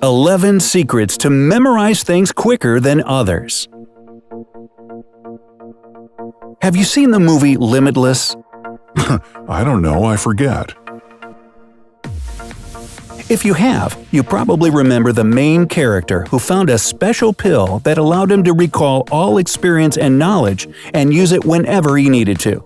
11 Secrets to Memorize Things Quicker Than Others. Have you seen the movie Limitless? I don't know, I forget. If you have, you probably remember the main character who found a special pill that allowed him to recall all experience and knowledge and use it whenever he needed to.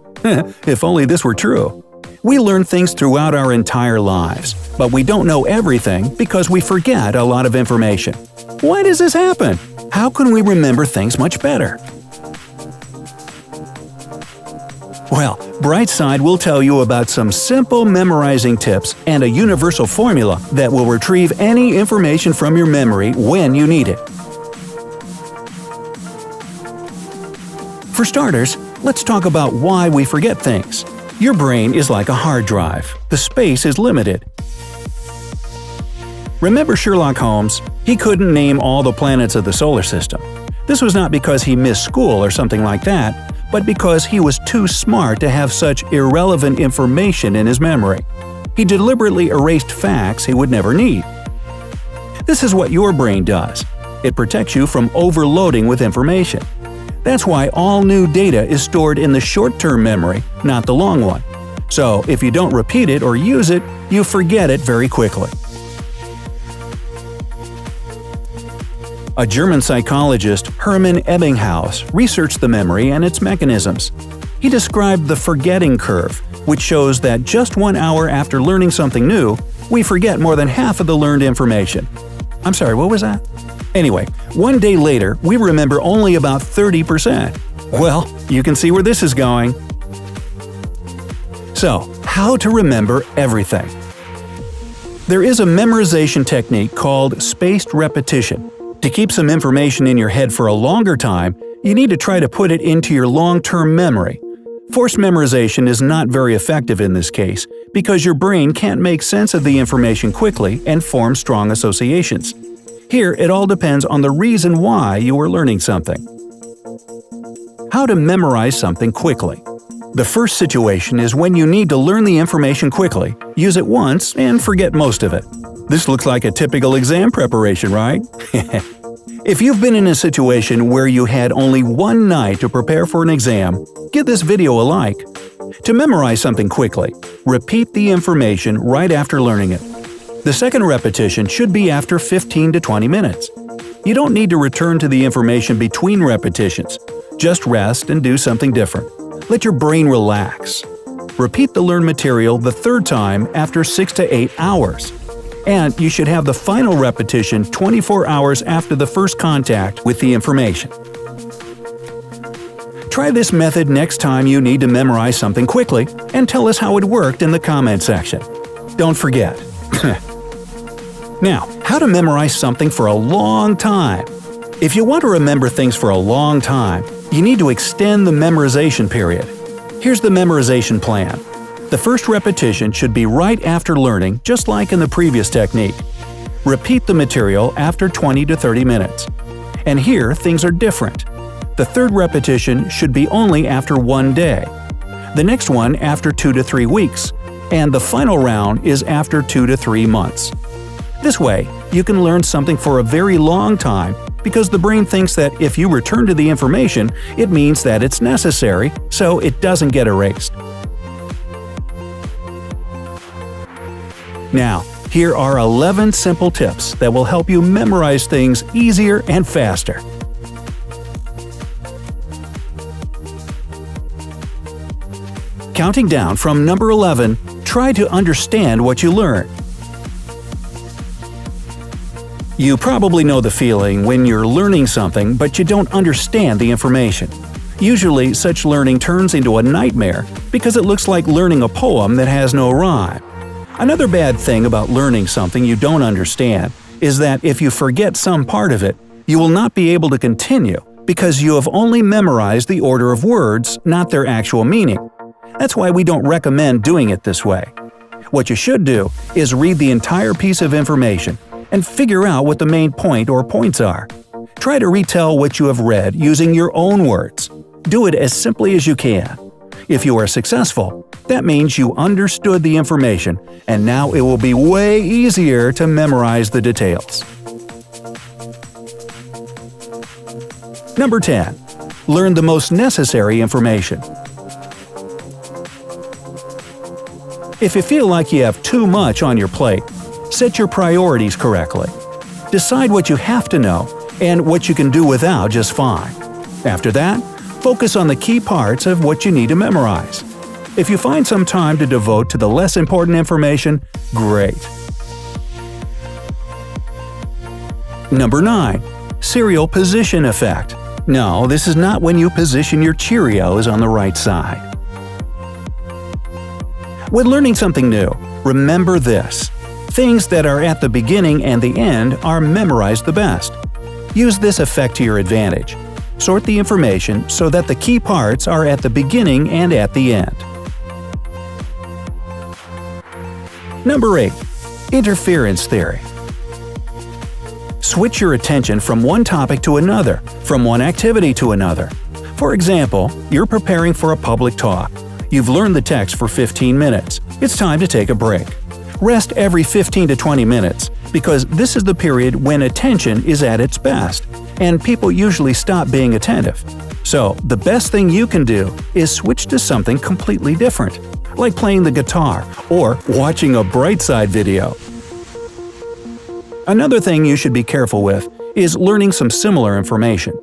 If only this were true. We learn things throughout our entire lives, but we don't know everything because we forget a lot of information. Why does this happen? How can we remember things much better? Well, Brightside will tell you about some simple memorizing tips and a universal formula that will retrieve any information from your memory when you need it. For starters, let's talk about why we forget things. Your brain is like a hard drive. The space is limited. Remember Sherlock Holmes? He couldn't name all the planets of the solar system. This was not because he missed school or something like that, but because he was too smart to have such irrelevant information in his memory. He deliberately erased facts he would never need. This is what your brain does. It protects you from overloading with information. That's why all new data is stored in the short-term memory, not the long one. So if you don't repeat it or use it, you forget it very quickly. A German psychologist, Hermann Ebbinghaus, researched the memory and its mechanisms. He described the forgetting curve, which shows that just 1 hour after learning something new, we forget more than half of the learned information. I'm sorry, what was that? Anyway, 1 day later, we remember only about 30%. Well, you can see where this is going. So, how to remember everything? There is a memorization technique called spaced repetition. To keep some information in your head for a longer time, you need to try to put it into your long-term memory. Forced memorization is not very effective in this case because your brain can't make sense of the information quickly and form strong associations. Here, it all depends on the reason why you are learning something. How to memorize something quickly. The first situation is when you need to learn the information quickly, use it once, and forget most of it. This looks like a typical exam preparation, right? If you've been in a situation where you had only one night to prepare for an exam, give this video a like. To memorize something quickly, repeat the information right after learning it. The second repetition should be after 15 to 20 minutes. You don't need to return to the information between repetitions. Just rest and do something different. Let your brain relax. Repeat the learned material the third time after 6 to 8 hours. And you should have the final repetition 24 hours after the first contact with the information. Try this method next time you need to memorize something quickly and tell us how it worked in the comment section. Don't forget. Now, how to memorize something for a long time. If you want to remember things for a long time, you need to extend the memorization period. Here's the memorization plan. The first repetition should be right after learning, just like in the previous technique. Repeat the material after 20 to 30 minutes. And here, things are different. The third repetition should be only after 1 day. The next one after 2 to 3 weeks. And the final round is after 2 to 3 months. This way, you can learn something for a very long time because the brain thinks that if you return to the information, it means that it's necessary, so it doesn't get erased. Now, here are 11 simple tips that will help you memorize things easier and faster. Counting down from number 11, try to understand what you learn. You probably know the feeling when you're learning something but you don't understand the information. Usually, such learning turns into a nightmare because it looks like learning a poem that has no rhyme. Another bad thing about learning something you don't understand is that if you forget some part of it, you will not be able to continue because you have only memorized the order of words, not their actual meaning. That's why we don't recommend doing it this way. What you should do is read the entire piece of information and figure out what the main point or points are. Try to retell what you have read using your own words. Do it as simply as you can. If you are successful, that means you understood the information, and now it will be way easier to memorize the details. Number 10. Learn the most necessary information. If you feel like you have too much on your plate, set your priorities correctly. Decide what you have to know and what you can do without just fine. After that, focus on the key parts of what you need to memorize. If you find some time to devote to the less important information, great. Number 9. Serial position effect. No, this is not when you position your Cheerios on the right side. When learning something new, remember this. Things that are at the beginning and the end are memorized the best. Use this effect to your advantage. Sort the information so that the key parts are at the beginning and at the end. Number 8. Interference theory. Switch your attention from one topic to another, from one activity to another. For example, you're preparing for a public talk. You've learned the text for 15 minutes. It's time to take a break. Rest every 15 to 20 minutes, because this is the period when attention is at its best, and people usually stop being attentive. So, the best thing you can do is switch to something completely different, like playing the guitar or watching a Brightside video. Another thing you should be careful with is learning some similar information.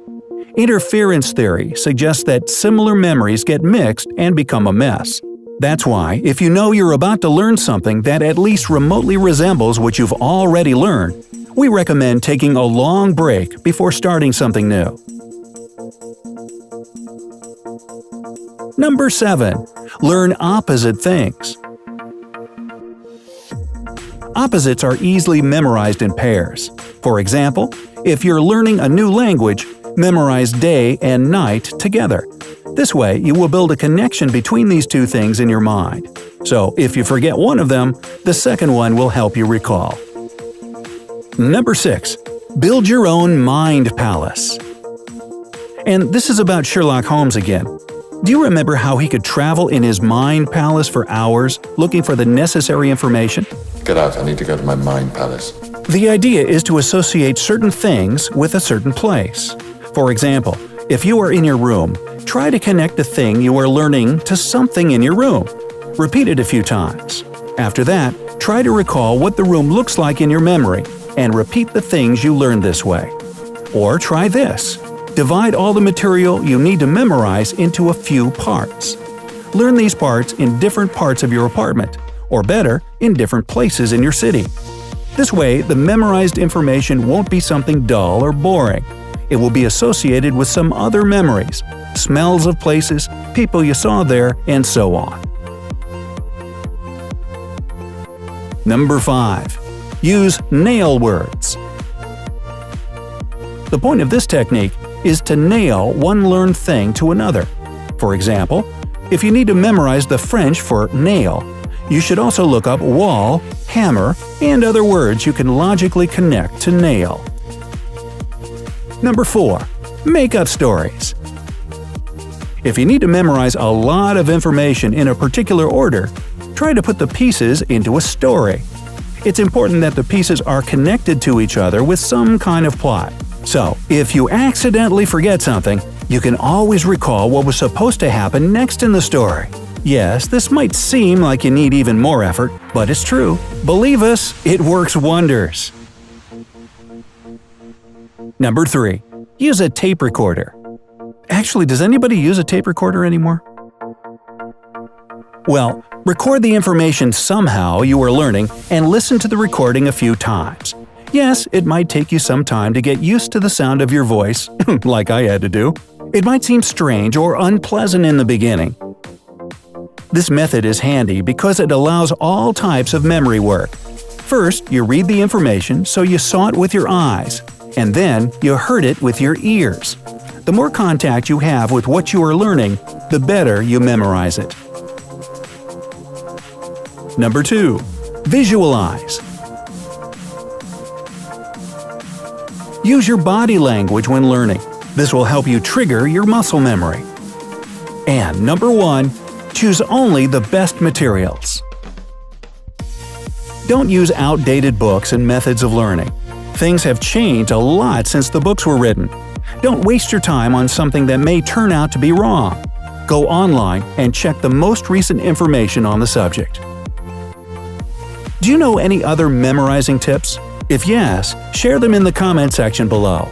Interference theory suggests that similar memories get mixed and become a mess. That's why, if you know you're about to learn something that at least remotely resembles what you've already learned, we recommend taking a long break before starting something new. Number 7. Learn opposite things. Opposites are easily memorized in pairs. For example, if you're learning a new language, memorize day and night together. This way, you will build a connection between these two things in your mind. So, if you forget one of them, the second one will help you recall. Number 6. Build your own mind palace. And this is about Sherlock Holmes again. Do you remember how he could travel in his mind palace for hours looking for the necessary information? Get out, I need to go to my mind palace. The idea is to associate certain things with a certain place. For example, if you are in your room, try to connect the thing you are learning to something in your room. Repeat it a few times. After that, try to recall what the room looks like in your memory and repeat the things you learned this way. Or try this. Divide all the material you need to memorize into a few parts. Learn these parts in different parts of your apartment, or better, in different places in your city. This way, the memorized information won't be something dull or boring. It will be associated with some other memories, smells of places, people you saw there, and so on. Number 5. Use nail words. The point of this technique is to nail one learned thing to another. For example, if you need to memorize the French for nail, you should also look up wall, hammer, and other words you can logically connect to nail. Number 4. Make up stories. If you need to memorize a lot of information in a particular order, try to put the pieces into a story. It's important that the pieces are connected to each other with some kind of plot. So, if you accidentally forget something, you can always recall what was supposed to happen next in the story. Yes, this might seem like you need even more effort, but it's true. Believe us, it works wonders. Number 3. Use a tape recorder. Actually, does anybody use a tape recorder anymore? Well, record the information somehow you are learning and listen to the recording a few times. Yes, it might take you some time to get used to the sound of your voice, like I had to do. It might seem strange or unpleasant in the beginning. This method is handy because it allows all types of memory work. First, you read the information so you saw it with your eyes, and then you heard it with your ears. The more contact you have with what you are learning, the better you memorize it. Number 2. Visualize. Use your body language when learning. This will help you trigger your muscle memory. And number 1. Choose only the best materials. Don't use outdated books and methods of learning. Things have changed a lot since the books were written. Don't waste your time on something that may turn out to be wrong. Go online and check the most recent information on the subject. Do you know any other memorizing tips? If yes, share them in the comment section below.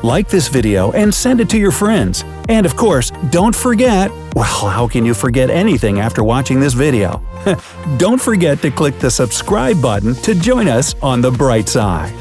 Like this video and send it to your friends. And of course, don't forget… well, how can you forget anything after watching this video? Don't forget to click the subscribe button to join us on the bright side.